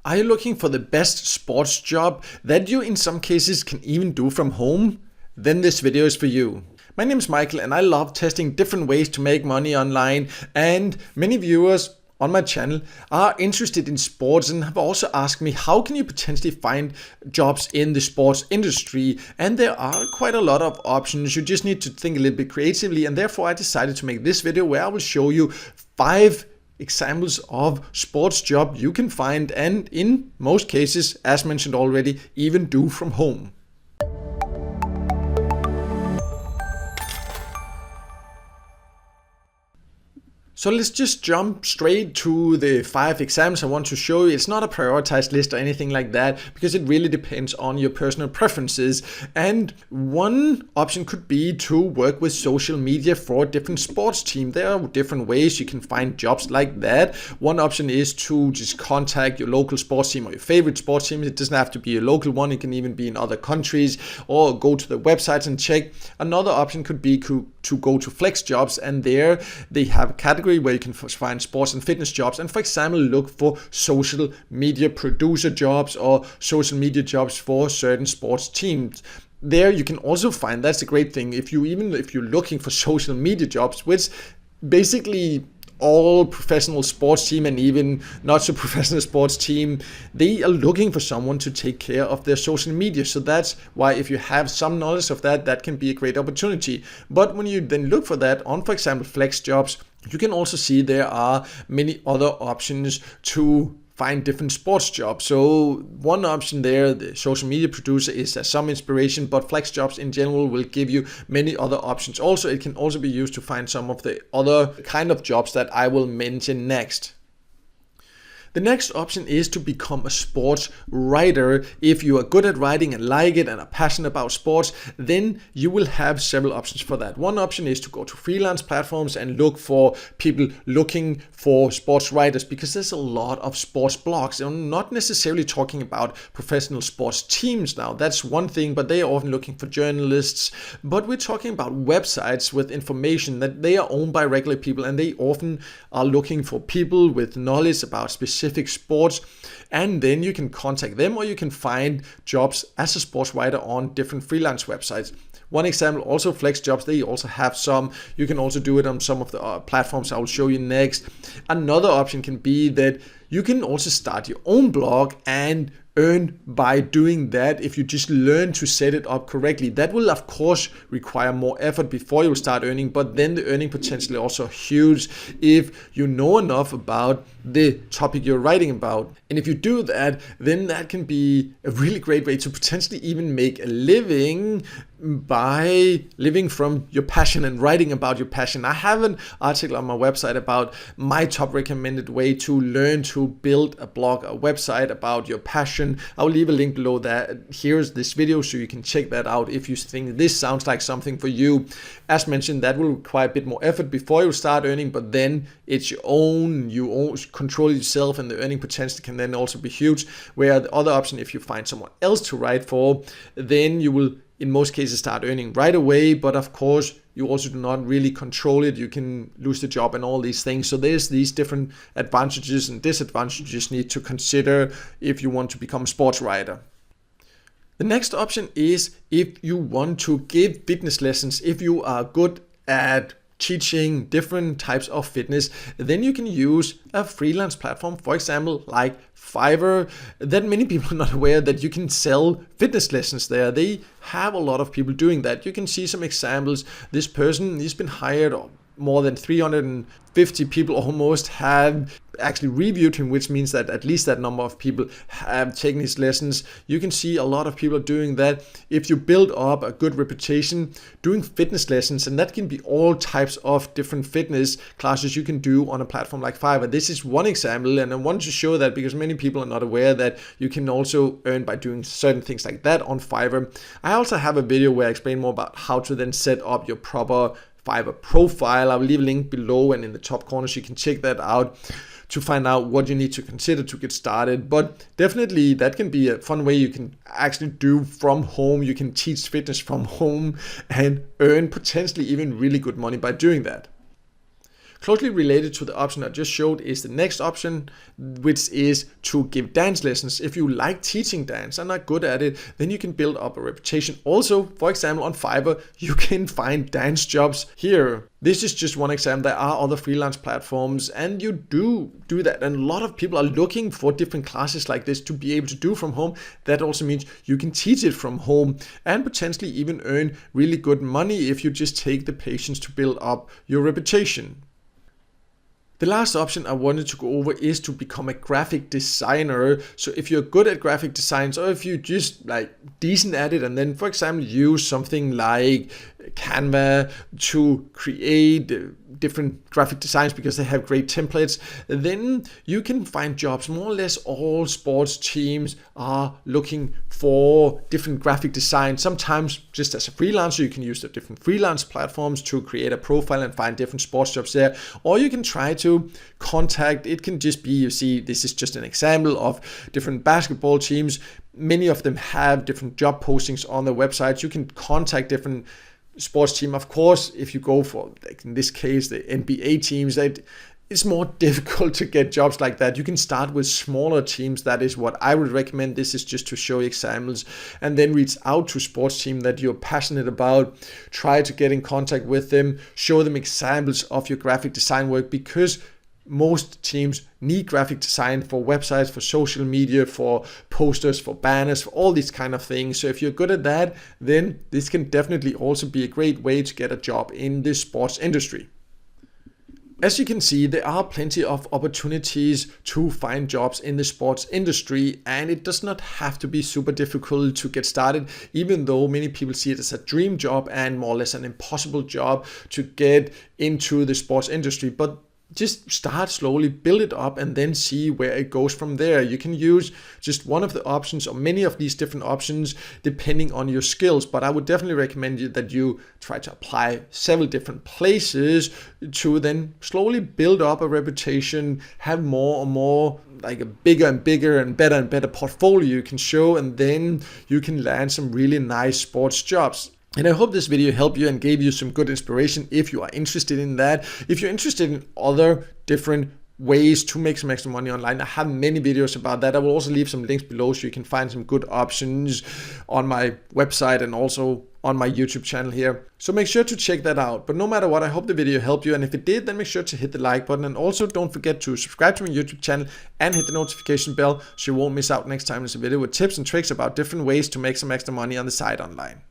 Are you looking for the best sports job that you in some cases can even do from home? Then this video is for you. My name is Michael and I love testing different ways to make money online, and many viewers on my channel are interested in sports and have also asked me how can you potentially find jobs in the sports industry, and there are quite a lot of options. You just need to think a little bit creatively, and therefore I decided to make this video where I will show you 5 examples of sports job you can find, and in most cases, as mentioned already, even do from home. So let's just jump straight to the 5 examples I want to show you. It's not a prioritized list or anything like that, because it really depends on your personal preferences. And one option could be to work with social media for a different sports team. There are different ways you can find jobs like that. One option is to just contact your local sports team or your favorite sports team. It doesn't have to be a local one. It can even be in other countries, or go to the websites and check. Another option could be to go to FlexJobs, and there they have a category where you can find sports and fitness jobs, and for example look for social media producer jobs or social media jobs for certain sports teams. There you can also find, that's a great thing, if you're looking for social media jobs, which basically all professional sports team and even not so professional sports team, they are looking for someone to take care of their social media. So that's why if you have some knowledge of that, that can be a great opportunity. But when you then look for that on, for example, FlexJobs, you can also see there are many other options to find different sports jobs. So one option there, the social media producer, is some inspiration, but FlexJobs in general will give you many other options. Also, it can also be used to find some of the other kind of jobs that I will mention next. The next option is to become a sports writer. If you are good at writing and like it and are passionate about sports, then you will have several options for that. One option is to go to freelance platforms and look for people looking for sports writers, because there's a lot of sports blogs. I'm not necessarily talking about professional sports teams now. That's one thing, but they are often looking for journalists. But we're talking about websites with information that they are owned by regular people, and they often are looking for people with knowledge about specific sports, and then you can contact them, or you can find jobs as a sports writer on different freelance websites. One example, also FlexJobs, they also have some. You can also do it on some of the platforms I will show you next. Another option can be that you can also start your own blog and earn by doing that if you just learn to set it up correctly. That will of course require more effort before you start earning, but then the earning potential is also huge if you know enough about the topic you're writing about. And if you do that, then that can be a really great way to potentially even make a living by living from your passion and writing about your passion. I have an article on my website about my top recommended way to learn to build a blog, a website about your passion. I'll leave a link below that. Here's this video so you can check that out if you think this sounds like something for you. As mentioned, that will require a bit more effort before you start earning, but then it's your own, you control yourself, and the earning potential can then also be huge. Where the other option, if you find someone else to write for, then you will in most cases start earning right away, but of course you also do not really control it. You can lose the job and all these things. So there's these different advantages and disadvantages you need to consider if you want to become a sports writer. The next option is if you want to give fitness lessons. If you are good at teaching different types of fitness, then you can use a freelance platform, for example like Fiverr. That many people are not aware that you can sell fitness lessons there. They have a lot of people doing that. You can see some examples. This person, he's been hired, more than 350 people almost have actually reviewed him, which means that at least that number of people have taken his lessons. You can see a lot of people are doing that. If you build up a good reputation doing fitness lessons, and that can be all types of different fitness classes you can do on a platform like Fiverr. This is one example, and I want to show that because many people are not aware that you can also earn by doing certain things like that on Fiverr. I also have a video where I explain more about how to then set up your proper Fiverr profile. I will leave a link below and in the top corner so you can check that out to find out what you need to consider to get started. But definitely that can be a fun way you can actually do from home. You can teach fitness from home and earn potentially even really good money by doing that. Closely related to the option I just showed is the next option, which is to give dance lessons. If you like teaching dance and are good at it, then you can build up a reputation. Also, for example, on Fiverr, you can find dance jobs here. This is just one example. There are other freelance platforms, and you do that. And a lot of people are looking for different classes like this to be able to do from home. That also means you can teach it from home and potentially even earn really good money if you just take the patience to build up your reputation. The last option I wanted to go over is to become a graphic designer. So if you're good at graphic designs, or if you just like decent at it, and then for example use something like Canva to create different graphic designs because they have great templates, then you can find jobs. More or less all sports teams are looking for different graphic designs. Sometimes just as a freelancer, you can use the different freelance platforms to create a profile and find different sports jobs there. Or you can try to contact, it can just be, you see, this is just an example of different basketball teams. Many of them have different job postings on their websites. You can contact different sports team. Of course, if you go for, like in this case, the NBA teams, it's more difficult to get jobs like that. You can start with smaller teams. That is what I would recommend. This is just to show examples, and then reach out to sports team that you're passionate about. Try to get in contact with them, show them examples of your graphic design work, because most teams need graphic design for websites, for social media, for posters, for banners, for all these kind of things. So if you're good at that, then this can definitely also be a great way to get a job in the sports industry. As you can see, there are plenty of opportunities to find jobs in the sports industry, and it does not have to be super difficult to get started, even though many people see it as a dream job and more or less an impossible job to get into the sports industry. But just start slowly, build it up, and then see where it goes from there. You can use just one of the options or many of these different options depending on your skills, but I would definitely recommend that you try to apply several different places to then slowly build up a reputation, have more and more, like a bigger and bigger and better portfolio you can show, and then you can land some really nice sports jobs. And I hope this video helped you and gave you some good inspiration if you are interested in that. If you're interested in other different ways to make some extra money online, I have many videos about that. I will also leave some links below so you can find some good options on my website and also on my YouTube channel here. So make sure to check that out. But no matter what, I hope the video helped you. And if it did, then make sure to hit the like button. And also don't forget to subscribe to my YouTube channel and hit the notification bell so you won't miss out next time there's a video with tips and tricks about different ways to make some extra money on the side online.